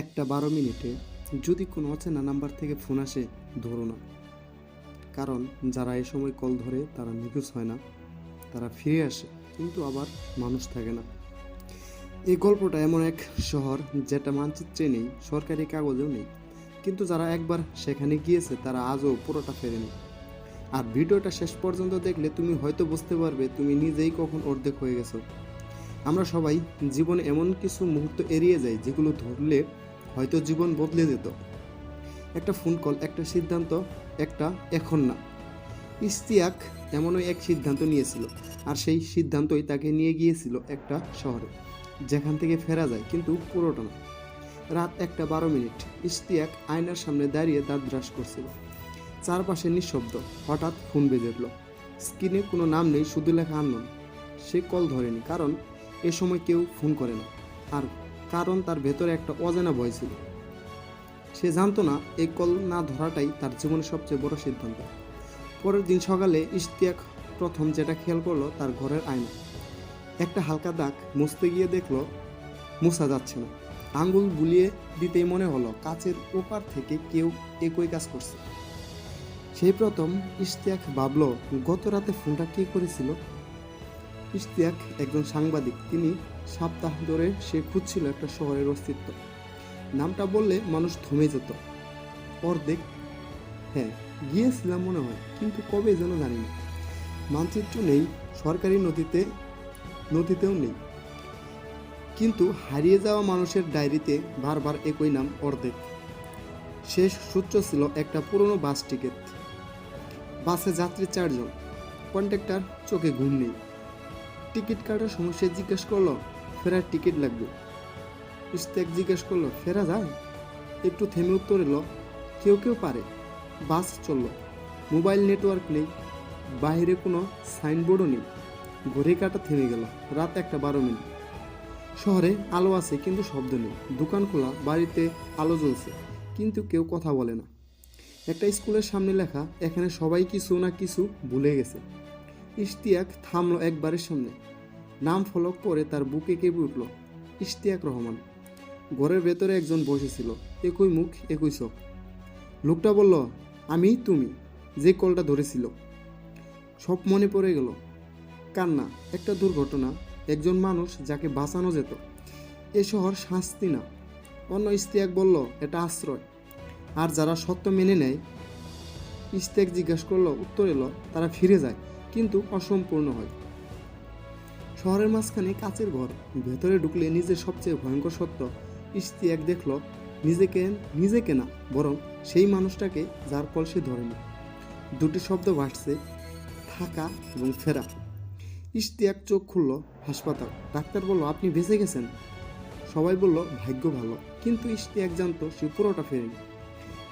1:12 যদি কোনো অচেনা নাম্বার থেকে ফোন আসে, ধরো না। কারণ যারা এ সময় কল ধরে তারা নিখোঁজ হয় না, তারা ফিরে আসে, কিন্তু আবার মানুষ থাকে না। এই গল্পটা এমন এক শহর যেটা মানচিত্রে নেই, সরকারি কাগজেও নেই, কিন্তু যারা একবার সেখানে গিয়েছে তারা আজও পুরোটা ফেরেনি। আর ভিডিওটা শেষ পর্যন্ত দেখলে তুমি হয়তো বুঝতে পারবে তুমি নিজেই কখন অর্ধেক হয়ে গেছো। আমরা সবাই জীবনে এমন কিছু মুহূর্ত এড়িয়ে যাই যেগুলো ধরলে হয়তো জীবন বদলে যেত। একটা ফোন কল, একটা সিদ্ধান্ত, একটা এখন না। ইশতিয়াক এমনই এক সিদ্ধান্ত নিয়েছিল, আর সেই সিদ্ধান্তই তাকে নিয়ে গিয়েছিল একটা শহরে যেখান থেকে ফেরা যায়, কিন্তু পুরোটা না। রাত 1:12। ইশতিয়াক আয়নার সামনে দাঁড়িয়ে দাঁত ব্রাশ করছিল। চারপাশে নিঃশব্দ। হঠাৎ ফোন বেজে উঠল। স্ক্রিনে কোনো নাম নেই, শুধু লেখা আননোন। সে কল ধরেনি, কারণ এ সময় কেউ ফোন করে না, আর কারণ তার ভেতরে একটা অজানা ভয় ছিল। সে জানতো না এই কল না ধরাটাই তার জীবনের সবচেয়ে বড় সিদ্ধান্ত। পরের দিন সকালে ইশতিয়াক প্রথম যেটা খেয়াল করলো তার ঘরের আয়না। একটা হালকা দাগ মুছতে গিয়ে দেখলো মোছা যাচ্ছে না। আঙ্গুল বুলিয়ে দিতেই মনে হলো কাচের ওপার থেকে কেউ একই কাজ করছে। সেই প্রথম ইশতিয়াক ভাবলো, গত রাতে ফোনটা কে করেছিল। ইশতিয়াক একজন সাংবাদিক। তিনি সপ্তাহ ধরে সে খুঁজছিল একটা শহরের অস্তিত্ব। নামটা বললে মানুষ থমে যেত। অর্ধেক, হ্যাঁ গিয়েছিলাম মনে হয়, কিন্তু কবে যেন জানি না। মানচিত্র নেই, সরকারি নথিতেও নেই, কিন্তু হারিয়ে যাওয়া মানুষের ডায়েরিতে বারবার একই নাম, অর্ধেক। শেষ সূত্র ছিল একটা পুরনো বাস টিকিট। বাসে যাত্রী 4 জন। কন্ট্রাক্টর চোখে ঘুম নেই। টিকিট কাটার সময় সে জিজ্ঞেস করলো, ফেরার টিকিট লাগবে। ইশতিয়াক জিজ্ঞেস করলো, ফেরা যায়? একটু থেমে উত্তর এলো, কেউ কেউ পারে। বাস চলল। মোবাইল নেটওয়ার্ক নেই, বাইরে কোনো সাইনবোর্ডও নেই। ঘড়ি কাটা থেমে গেল। রাত 1:12। শহরে আলো আছে, কিন্তু শব্দ নেই। দোকান খোলা, বাড়িতে আলো জ্বলছে, কিন্তু কেউ কথা বলে না। একটা স্কুলের সামনে লেখা, এখানে সবাই কিছু না কিছু ভুলে গেছে। ইশতিয়াক থামলো একবারের সামনে। নাম ফলক পরে তার বুকে কেঁপে উঠল, ইশতিয়াক রহমান। ঘরের ভেতরে একজন বসেছিল, একই মুখ, একই চোখ। লোকটা বলল, আমি তুমি যে কলটা ধরেছিল। সব মনে পড়ে গেল। কান্না, একটা দুর্ঘটনা, একজন মানুষ যাকে বাঁচানো যেত। এ শহর শাস্তি না। অন্য ইশতিয়াক বলল, এটা আশ্রয়। আর যারা সত্য মেনে নেয়, ইশতিয়াক জিজ্ঞাসা করলো, উত্তর এলো, তারা ফিরে যায়, কিন্তু অসম্পূর্ণ হয়। শহরের মাঝখানে কাচের ঘর। ভেতরে ঢুকলে নিজের সবচেয়ে ভয়ঙ্কর সত্য ইশতিয়াক দেখলো, নিজেকে না, বরং সেই মানুষটাকে যার কল সে ধরেনি। দুটি শব্দ ভাসছে, থাকা এবং ফেরা। ইশতিয়াক চোখ খুলল। হাসপাতাল। ডাক্তার বলল, আপনি বেঁচে গেছেন। সবাই বলল, ভাগ্য ভালো। কিন্তু ইশতিয়াক জানতো সে পুরোটা ফেরেনি।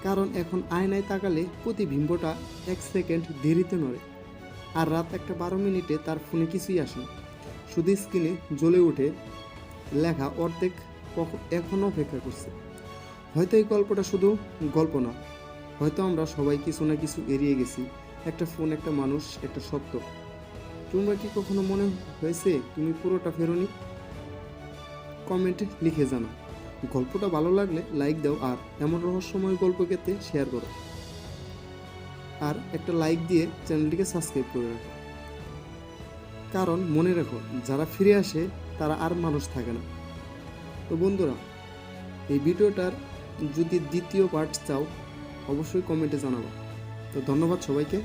কারণ এখন আয়নায় তাকালে প্রতিবিম্বটা 1 সেকেন্ড দেরিতে নড়ে। আর রাত 1:12 তার ফোনে কিছুই আসে না, শুধু স্ক্রিনে জ্বলে উঠে লেখা, অর্ধেক এখনও অপেক্ষা করছে। হয়তো এই গল্পটা শুধু গল্প না, হয়তো আমরা সবাই কিছু না কিছু এড়িয়ে গেছি। একটা ফোন, একটা মানুষ, একটা সত্য। তোমরা কি কখনো মনে হয়েছে তুমি পুরোটা ফেরোনি? কমেন্টে লিখে জানাও। গল্পটা ভালো লাগলে লাইক দাও, আর এমন রহস্যময় গল্প পেতে শেয়ার করো। আর একটা লাইক দিয়ে চ্যানেলটিকে সাবস্ক্রাইব করে রাখো। কারণ মনে রাখো, যারা ফিরে আসে তারা আর মানুষ থাকে না। তো বন্ধুরা, এই ভিডিওটার যদি দ্বিতীয় পার্ট চাও, অবশ্যই কমেন্টে জানাবো। তো ধন্যবাদ সবাইকে।